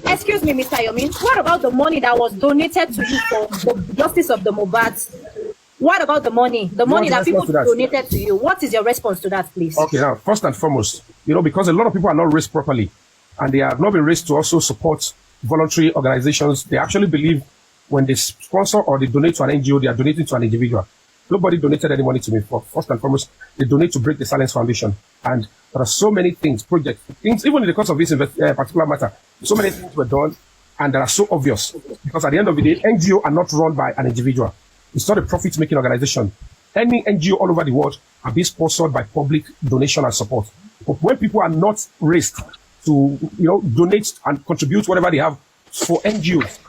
Excuse me, Mr. Yomi. What about the money that was donated to you for the justice of the Mohbad? What about the money? The money that people donated to you. What is your response to that, please? Okay, now, first and foremost, because a lot of people are not raised properly, and they have not been raised to also support voluntary organizations. They actually believe when they sponsor or they donate to an NGO, they are donating to an individual. Nobody donated any money to me. First and foremost, they donate to Break the Silence Foundation. And there are so many things, projects, things, even in the course of this particular matter, so many things were done, and they are so obvious. Because at the end of the day, NGO are not run by an individual. It's not a profit-making organization. Any NGO all over the world are being sponsored by public donation and support. But when people are not raised to, donate and contribute whatever they have for NGOs,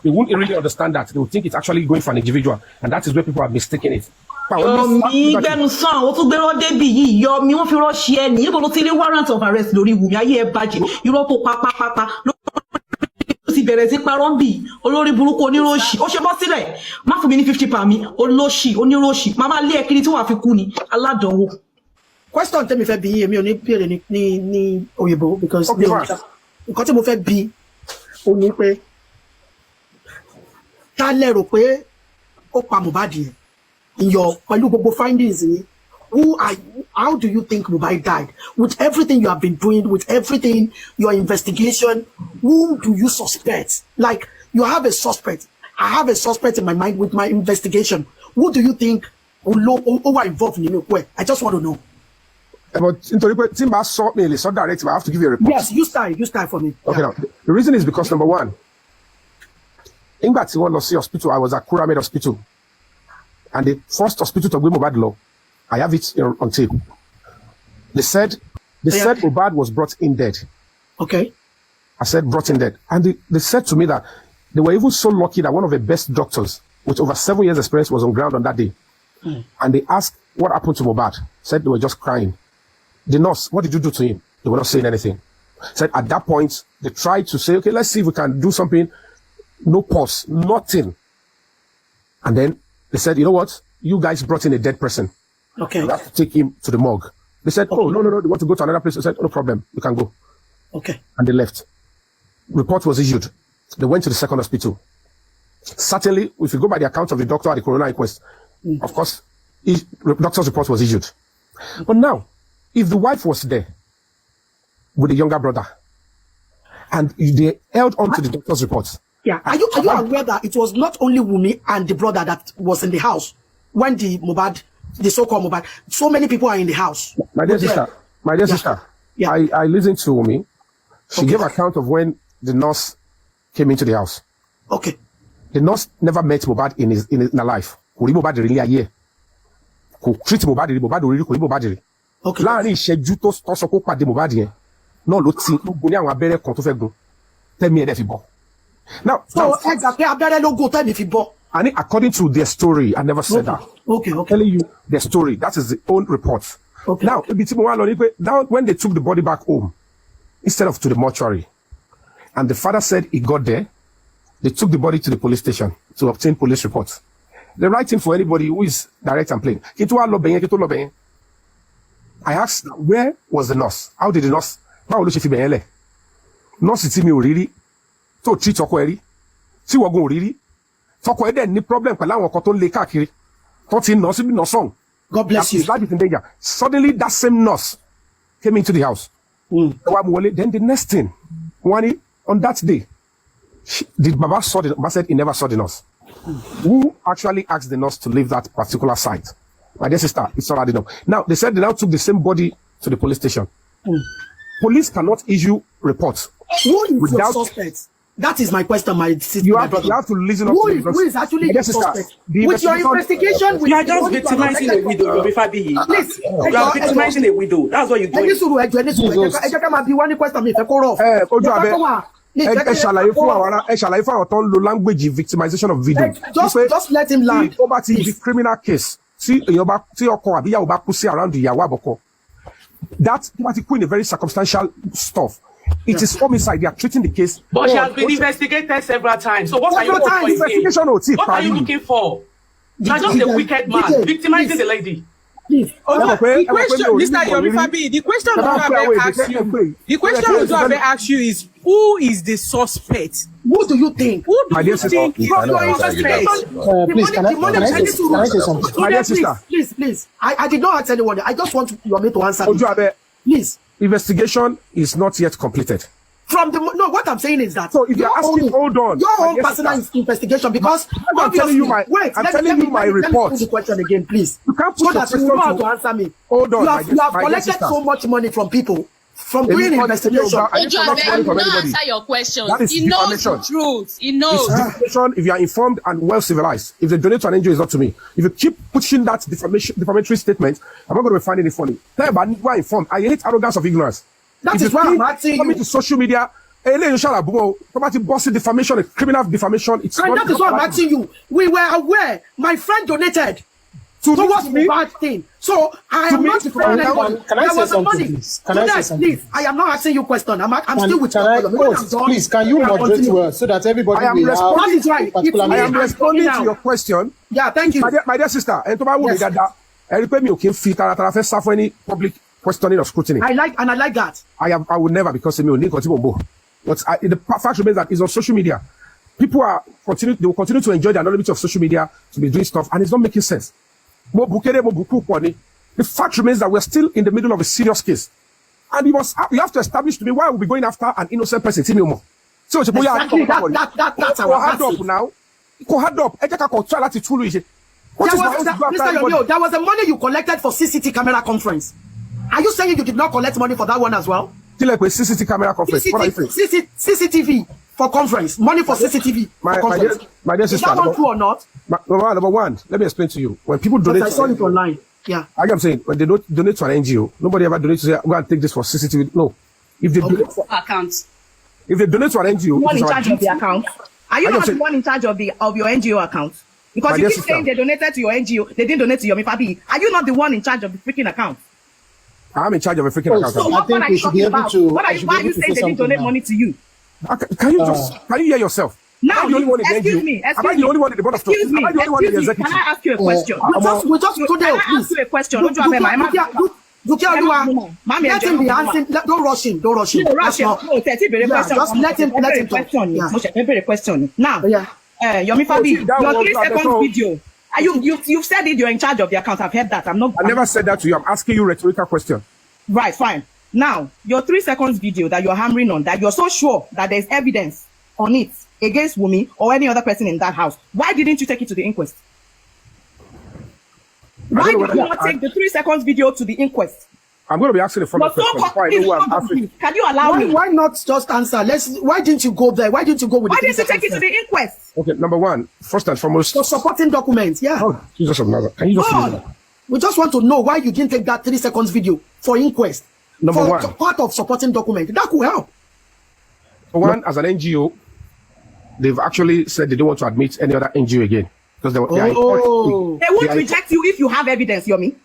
they won't really understand that. They will think it's actually going for an individual, and that is where people are mistaking it. Yomi, Benusan, what to be on Debbie? Yomi, what you rush here? You don't see the warrant of arrest. Lori Wumi, I hear budget. You don't papa. Si bẹ̀rẹ̀ sí parọ́ bí olórí burúkú oníròṣì ó ṣe bọ́ sílẹ̀ má fún mi ní 50 pa mi olóṣì oníròṣì má má lé ẹkiri tí wàá fi kú ni aládánwò. Question tẹ́mi fẹ́ bi èmi ò ní bèrè ní òyìnbó because nǹkan tí mo fẹ́ bi ó ní pé ta lérò pé ó pa Mohbad yẹn pẹ̀lú gbogbo findings yìí how do you think Mohbad died? With everything you have been doing, with everything, your investigation, whom do you suspect? Like, you have a suspect. I have a suspect in my mind with my investigation. Who do you think who are involved in it? I just want to know. But Timba saw me, so direct, I have to give you a report. Yes, you start for me. Okay, now, the reason is because, number one, in that hospital, I was at Kuramed Hospital. And the first hospital to go Mohbad law, I have it on tape. They said Mohbad was brought in dead. Okay. I said brought in dead. And they said to me that they were even so lucky that one of the best doctors with over 7 years experience was on ground on that day. And they asked what happened to Mohbad. Said they were just crying. The nurse, what did you do to him? They were not saying anything. Said at that point, they tried to say, okay, let's see if we can do something. No pulse, nothing. And then they said, you know what? You guys brought in a dead person. Okay. You have to take him to the morgue. They said, okay. Oh, no, they want to go to another place. They said, no problem, you can go. Okay. And they left. Report was issued. They went to the second hospital. Certainly, if you go by the account of the doctor at the coroner inquest, of course, the doctor's report was issued. But now, if the wife was there with the younger brother, and they held on to the doctor's report. Yeah. Are you aware that it was not only Wumi and the brother that was in the house when the so-called Mohbad, so many people are in the house. My dear sister, Yeah. I listened to Yomi. She gave account of when the nurse came into the house. Okay. The nurse never met Mohbad in her life. Kò rí Mohbad really a year. Kò treat Mohbad rí kò rí Mohbad rí. Okay. Láàrin ìṣẹ́jú tó sọ kó pàdé Mohbad yẹn. Náà ló ti gun ní àwọn abẹ́rẹ́ kan tó fẹ́ gun. Tẹ́mi ẹ̀dẹ̀ fi bọ́. Now, exactly, abẹ́rẹ́ ló gun tẹ́mi fi bọ́. And according to their story, I never said that. Okay. I'm telling you their story. That is the own report. Okay. Now, when they took the body back home, instead of to the mortuary, and the father said he got there, they took the body to the police station to obtain police reports. The right thing for anybody who is direct and plain. I asked, where was the nurse? How did the nurse? Nurse ti mi ò rí rí. Tó treat ọkọ ẹ̀ rí. Tí wọ́n gun ò rí rí. Tọkọ ẹ̀ dẹ̀ ní problem pẹ̀lú àwọn ọkọ tó ń lé káàkiri. Tó ti nà síbi nà sọ̀n. God bless you. His life is in danger. Suddenly, that same nurse came into the house. Then the next thing, on that day, Baba said he never saw the nurse. Who actually asked the nurse to leave that particular site? My dear sister, it's already enough. Now, they said they now took the same body to the police station. Police cannot issue reports. Who is your suspect? That is my question, my sister. You have to listen up to me. Who is actually the suspect? With your investigation, you are just victimizing a widow, Fabiyi. Please, you are victimizing a widow. That's what you're doing. Ẹ ṣàlàyé fún àwọn tó ń lo language victimization of video. Just let him land. Tó bá ti di criminal case, tí ọkọ àbí ìyàwó bá kú sí around ìyàwó àbọ̀kọ. That bá ti kú in a very circumstantial stuff. It is homicide. They are treating the case. But she has been investigated several times. So what are you looking for? What are you looking for? You are just a wicked man, victimizing the lady. please. The question, Mr. Yomi Fabiyi, the question Oduabe asked you is, who is the suspect? Who do you think? Who do you think is the suspect? Please. I did not ask anyone. I just want Yomi to answer. Oduabe, please. Investigation is not yet completed. What I'm saying is that. So if you're asking, hold on. Your own personal investigation, because I'm telling you my report. Let me the question again, please. You can't so that you know how to answer me. Hold on. You have collected so much money from people from doing investigation. Oduabe will not answer your question. He knows the truth. He knows. If you are informed and well civilized, if they donate to an NGO, it's not to me. If you keep pushing that defamatory statement, I'm not going to be finding it funny. Tell you about who are informed. I hate arrogance of ignorance. That is why I'm asking you. Coming to social media, defamation, criminal defamation. It's and not that is why I'm asking you. We were aware. My friend donated. Towards the bad thing. So I am not defending anyone. Can I say something, please? Can I say something? Please, I am not asking you a question. I'm still with you. Please, can you moderate well so that everybody will have that is right. I am responding to your question. Yeah, thank you. My dear sister, and to my woman, for any public questioning or scrutiny. I like that. I would never, because me only continue. But the fact remains that it's on social media. People will continue to enjoy the anonymity of social media to be doing stuff, and it's not making sense. The fact remains that we're still in the middle of a serious case, and you have to establish to me why we'll be going after an innocent person. So exactly, that's our hard up now. Hard up. There was a money you collected for CCTV camera conference. Are you saying you did not collect money for that one as well? Like with CCTV camera conference. What are you saying? CCTV for conference. Money for CCTV for conference. My dear sister. Is that one true or not? Number one, let me explain to you. When people donate, I saw it online. Yeah. I'm saying, when they donate to an NGO, nobody ever donates to say, go and take this for CCTV. No. If they donate for accounts. If they donate to an NGO, one in charge of the account. Are you not the one in charge of your NGO account? Because you keep saying they donated to your NGO, they didn't donate to Yomi Fabiyi. Are you not the one in charge of the freaking account? I'm in charge of a freaking account. So what are you talking about? Why are you saying they didn't donate money to you? Can you hear yourself? Now, excuse me. Am I the only one in the board of trustees? Am I the only one in the executive? Can I ask you a question? We just today, please. Can I ask you a question? Let him be answering. Don't rush him. No, rush him. Just let him question. Now, Yomi Fabiyi, your 3 seconds video. You've said it. You're in charge of the account. I've heard that. I never said that to you. I'm asking you a rhetorical question. Right, fine. Now, your 3 seconds video that you're hammering on, that you're so sure that there's evidence on it against Wunmi or any other person in that house. Why didn't you take it to the inquest? Why did you not take the 3 seconds video to the inquest? I'm going to be asking a follow-up question. Can you allow me? Why not just answer? Why didn't you go there? Why didn't you go with? Why didn't you take it to the inquest? Okay, number one, first and foremost, the supporting documents. Yeah. Oh, Jesus of Nazareth. Can you just we just want to know why you didn't take that 3 seconds video for inquest. Number one, part of supporting document that could help. For one, as an NGO, they've actually said they don't want to admit any other NGO again because they won't reject you if you have evidence, Yomi.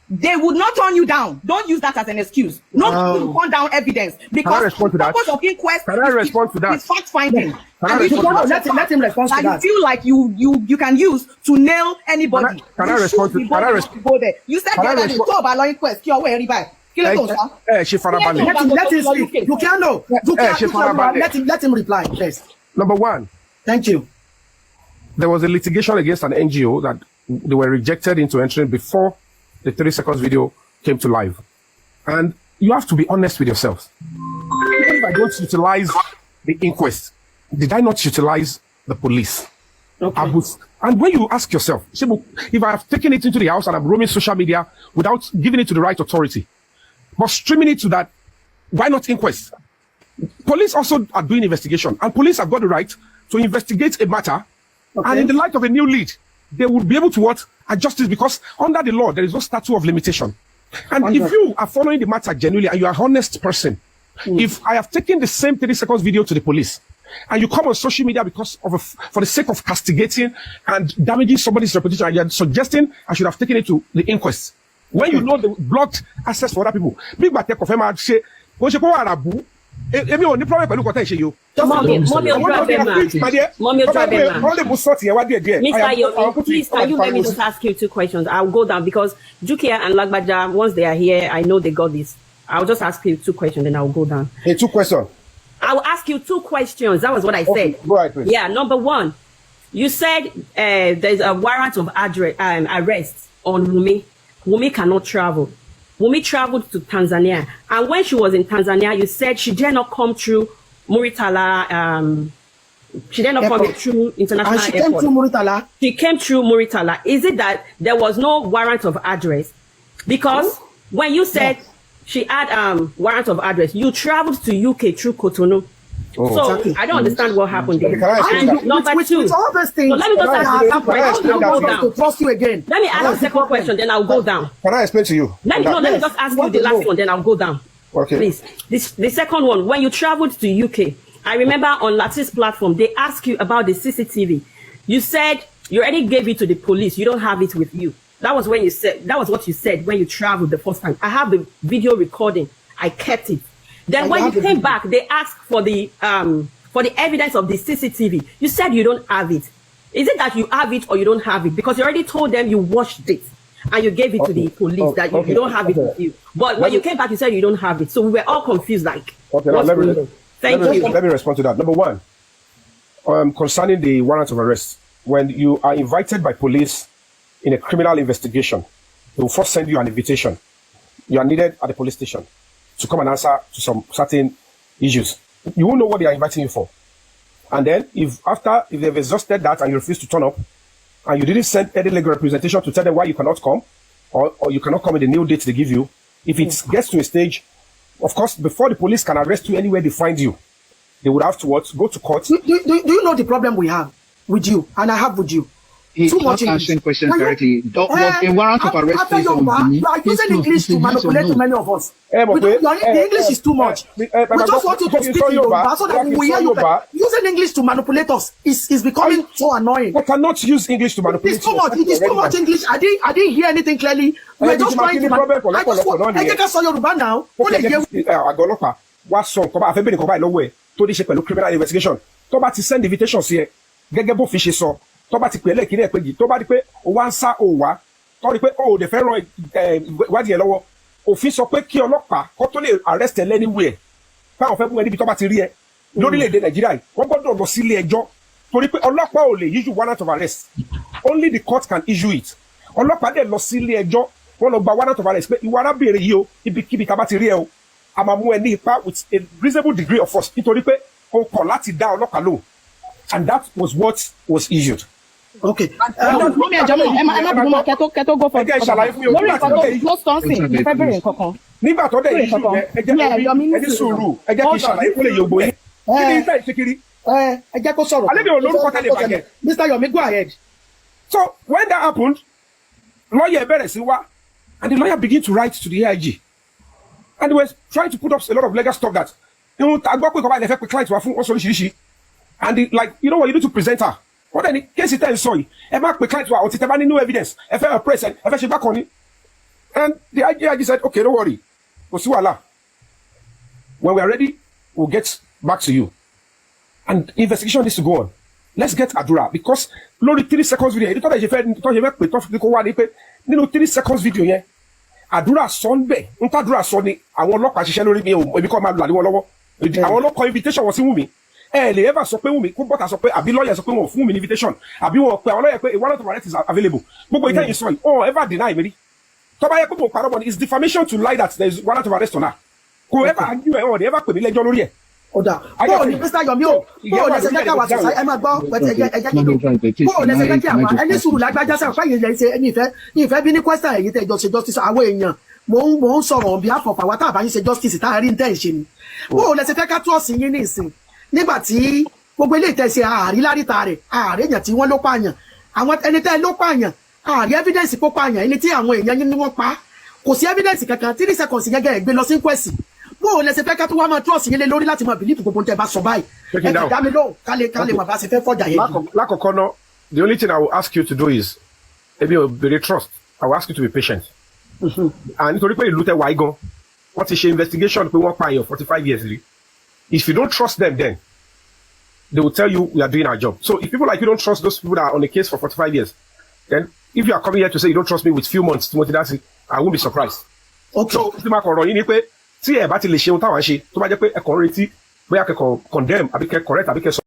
They would not turn you down. Don't use that as an excuse. Not to turn down evidence because the purpose of inquest is fact finding. Let him respond to that. You feel like you can use to nail anybody. Can I respond to that? You said the other day, talk about law inquest. You're where anybody. Let him speak. You can't know. Let him reply first. Number one. Thank you. There was a litigation against an NGO that they were rejected into entering before the 3 seconds video came to life. And you have to be honest with yourselves. Even if I don't utilize the inquest, did I not utilize the police? Okay. And when you ask yourself, if I have taken it into the house and I'm roaming social media without giving it to the right authority, but streaming it to that, why not inquest? Police also are doing investigation, and police have got the right to investigate a matter, and in the light of a new lead, they will be able to adjust it, because under the law, there is no statute of limitation. And if you are following the matter genuinely and you are an honest person, if I have taken the same 30 seconds video to the police, and you come on social media for the sake of castigating and damaging somebody's reputation, and you're suggesting I should have taken it to the inquest, when you know they blocked access for other people, big batek of say, Èmi ò ní problem pẹ̀lú kọ́tà ìṣe yìí o. Mommy, Mr. Yomi, please, can you let me just ask you 2 questions? I'll go down because Jukia and Lagbaja, once they are here, I know they got this. I'll just ask you 2 questions, then I'll go down. Hey, 2 questions. I will ask you 2 questions. That was what I said. Go ahead, please. Yeah, number 1, you said there's a warrant of arrest on Wumi. Wumi cannot travel. Wumi traveled to Tanzania, and when she was in Tanzania, you said she did not come through Muritala. She did not come through international and she airport. came through Muritala. She came through Muritala. Is it that there was no warrant of address? Because when you said she had warrant of address, you traveled to UK through Cotonou. So exactly. I don't understand what happened there. And number 2, with all those things, so let me just ask you 2 questions. I'll go down. to trust you again. Let me ask the second question, then I'll go down. Can I explain to you? Let me just ask you the last one, then I'll go down. Okay. Please. The second one, when you traveled to UK, I remember on Latin's platform, they asked you about the CCTV. You said you already gave it to the police. You don't have it with you. That was what you said when you traveled the first time. I have the video recording. I kept it. Then when you came back, they asked for the evidence of the CCTV. You said you don't have it. Is it that you have it or you don't have it? Because you already told them you watched it and you gave it to the police that you don't have it with you. But when you came back, you said you don't have it. So we were all confused. Like, let me respond to that. Number 1, concerning the warrant of arrest, when you are invited by police in a criminal investigation, they will first send you an invitation. You are needed at the police station to come and answer to some certain issues. You won't know what they are inviting you for. And then if they've exhausted that and you refuse to turn up, and you didn't send any legal representation to tell them why you cannot come, or you cannot come in the new date they give you, if it gets to a stage, of course, before the police can arrest you anywhere they find you, they would have to go to court. Do you know the problem we have with you, and I have with you? Too much answering questions directly. Was a warrant of arrest placed on me? You are using English to manipulate too many of us. The English is too much. We just want you to speak in Yoruba so that we hear you. Using English to manipulate us is becoming so annoying. I cannot use English to manipulate. It's too much. It is too much English. I didn't hear anything clearly. We are just trying to. I just saw Yoruba now. What's song? Come on, Fabiyi, come on, no way. To this criminal investigation. To ba ti send invitations here. Gẹ́gẹ́ bó fi ṣe sọ. Tó bá ti pè lẹ́kìnní ẹ̀ péjì, tó bá di pé ó wá ń sá ó wá, tó rí pé ó dẹ̀ fẹ́ ràn ìwádìí ẹ̀ lọ́wọ́, òfin sọ pé kí ọlọ́pàá kó tó lè arrest ẹ anywhere, káwọn fẹ́ mú ẹ níbi tó bá ti rí ẹ lórílẹ̀‐èdè Nàìjíríà yìí, wọ́n gbọ́dọ̀ lọ sílé ẹjọ́ torí pé ọlọ́pàá ò lè issue warrant of arrest, only the court can issue it. Ọlọ́pàá dẹ̀ lọ sílé ẹjọ́, wọ́n lọ gba warrant of arrest pé ìwà arábìnrin yìí o, ibikíbi ká bá ti rí ẹ o, a máa mú ẹ ní ipá with a reasonable degree of force nítorí pé ó kọ̀ láti dá ọlọ́pàá lóhùn, and that was what was issued. Okay. Mọ́mí ẹ̀jọ̀ mọ̀ ẹ má bínú mọ́ kẹ́tó go for lórí nǹkan tó sọ́ọ̀sì ní fẹ́ bẹ̀rẹ̀ nǹkan kan. Nígbà tó dẹ̀ yìí ẹ ní sùúrù ẹ jẹ́ kí n ṣàlàyé fún lè yògbó yín. Kí ni ìfẹ́ ìṣekiri? Ẹ jẹ́ kó sọ̀rọ̀. Alẹ́ mi ò lórúkọ tẹ́lẹ̀ bàjẹ́. Mr. Yomi, go ahead. So when that happened, lawyer bẹ̀rẹ̀ sí wá, and the lawyer began to write to the AIG, and he was trying to put up a lot of legal stuff that ìhun àgbọ̀ pé kọ́ba ìlẹ̀fẹ́ pé client wá fún ọ̀sọ̀ oríṣiríṣi, and like you know what, you need to present her. Wọ́n dẹ̀ ní kéèsì tẹ́ ń sọ yìí, ẹ má pè client wa ọ̀tí tẹ́ bá ní new evidence, ẹ fẹ́ press ẹ fẹ́ ṣe bákan ni. And the AIG said, okay, don't worry, kò sí wàhálà. When we are ready, we'll get back to you. And investigation needs to go on. Let's get Adura, because lórí 3 seconds video, èdè tọ́jà ìṣe fẹ́ pè tọ́fi kó wá ní pé nínú 3 seconds video yẹn, Adura sọ ń bẹ̀, ń tàdúrà sọ ni àwọn ọlọ́pàá ṣiṣẹ́ lórí mi, èmi kọ́ máa lù àdéwọ́ lọ́wọ́. Àwọn ọlọ́pàá invitation wọn sí Wùmí. Ẹ lè ever sọ pé Wùmí kó bọ́tà sọ pé àbí lọ́ọ̀yà sọ pé wọn ò fún Wùmí ní invitation, àbí wọn pé àwọn lọ́ọ̀yà pé a warrant of arrest is available. Gbogbo ìtẹ́yìn sọ yìí, ọ̀ ever deny mi rí. Tọ́ba yẹ pé mo parọ́ mọ́ ni, it's defamation to lie that there is warrant of arrest on her. Kò ever argue ẹ̀ ọ̀ ní ever pè mí lẹ́jọ́ lórí ẹ̀. Ọ̀dà bóò ní Mr. Yomi o, bóò lẹsẹ̀ jẹ́ kí àwọn àṣàṣà ẹ máa gbọ́ pẹ̀tẹ̀ ẹ̀jẹ̀ kí bóò lẹsẹ̀ jẹ́ kí àwọn ẹni sùúrù lágbájá sẹ́wọ̀n fáyé ilẹ̀ ṣe ẹni ìfẹ́ bí ní question èyí tẹ́ ẹjọ́ ṣe justice àwọn èèyàn mò ń sọ̀rọ̀ on behalf of àwa tá a bá yín ṣe justice tá a rí ń tẹ́ ìṣe ni. Bóò lẹsẹ̀ fẹ́ ká tó ọ̀sìn yín ní ìsìn nígbà tí gbogbo ilé ìtẹ̀sí ààrí láríta rẹ̀ ààrẹ èèyàn tí wọ́n ló pààyàn àwọn ẹni tẹ́ ló pààyàn ààrí evidence kó pààyàn ẹni tí àwọn èèyàn yín ni wọ́n pa kò sí evidence kankan 3 seconds yẹn gẹ́gẹ́ gbé lọ sí inquest. Bó o lẹsẹ fẹ́ ká tó wá máa trust yín lé lórí láti máa believe gbogbo tẹ́ bá sọ báyìí ẹ ti dá mi lóhùn kálẹ̀ mà bá ṣe fẹ́ fọjà yẹn. Lákọ̀ọ́kọ́ náà, the only thing I will ask you to do is ebi o bèrè trust. I will ask you to be patient. And nítorí pé ìlú tẹ wáyé gan, wọ́n ti ṣe investigation pé wọ́n pa èèyàn 45 years rí. If you don't trust them, then they will tell you we are doing our job. So if people like you don't trust those people that are on the case for 45 years, then if you are coming here to say you don't trust me with few months, Timothy, I won't be surprised. Okay. So tí máa kọ̀rọ̀ yín ni pé tí ẹ bá ti lè ṣe ohun táwọn ṣe tó bá jẹ́ pé ẹ kàn ń retí bóyá kẹ́kọ̀ọ́ condemn àbí kẹ́ correct àbí kẹ́